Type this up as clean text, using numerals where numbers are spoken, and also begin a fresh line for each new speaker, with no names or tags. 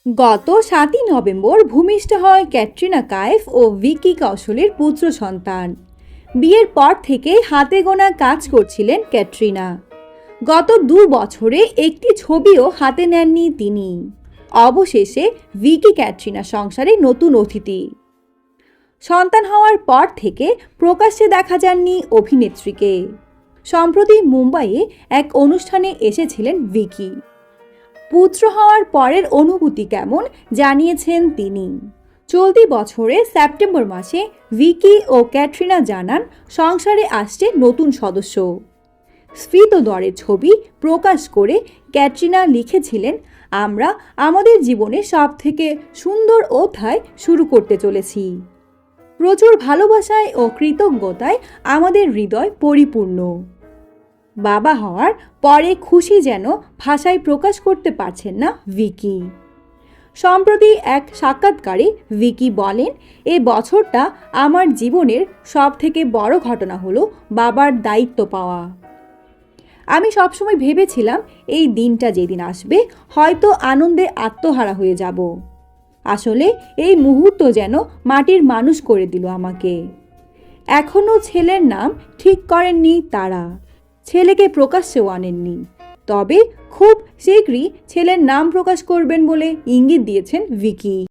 গত ৭ই নভেম্বর ভূমিষ্ঠ হয় ক্যাটরিনা কাইফ ও ভিকি কৌশলের পুত্র সন্তান। বিয়ের পর থেকে হাতে গোনা কাজ করছিলেন ক্যাটরিনা। গত ২ বছরে একটি ছবিও হাতে নেননি তিনি। অবশেষে ভিকি ক্যাটরিনা সংসারে নতুন অতিথি। সন্তান হওয়ার পর থেকে প্রকাশ্যে দেখা যাননি অভিনেত্রীকে। সম্প্রতি মুম্বাইয়ে এক অনুষ্ঠানে এসেছিলেন ভিকি। পুত্র হওয়ার পরের অনুভূতি কেমন জানিয়েছেন তিনি। চলতি বছরে সেপ্টেম্বর মাসে ভিকি ও ক্যাটরিনা জানান সংসারে আসছে নতুন সদস্য। স্ফীতদরের ছবি প্রকাশ করে ক্যাটরিনা লিখেছিলেন, আমরা আমাদের জীবনের সবথেকে সুন্দর অধ্যায় শুরু করতে চলেছি। প্রচুর ভালোবাসায় ও কৃতজ্ঞতায় আমাদের হৃদয় পরিপূর্ণ। বাবা হওয়ার পরে খুশি যেন ভাষায় প্রকাশ করতে পারছেন না ভিকি। সম্প্রতি এক সাক্ষাৎকারে ভিকি বলেন, এ বছরটা আমার জীবনের সবথেকে বড় ঘটনা হলো বাবার দায়িত্ব পাওয়া। আমি সবসময় ভেবেছিলাম এই দিনটা যেদিন আসবে হয়তো আনন্দে আত্মহারা হয়ে যাব। আসলে এই মুহূর্ত যেন মাটির মানুষ করে দিল আমাকে। এখনও ছেলের নাম ঠিক করেননি তারা, ছেলেকে প্রকাশ্যেও আনেননি। তবে খুব শীঘ্রই ছেলের নাম প্রকাশ করবেন বলে ইঙ্গিত দিয়েছেন ভিকি।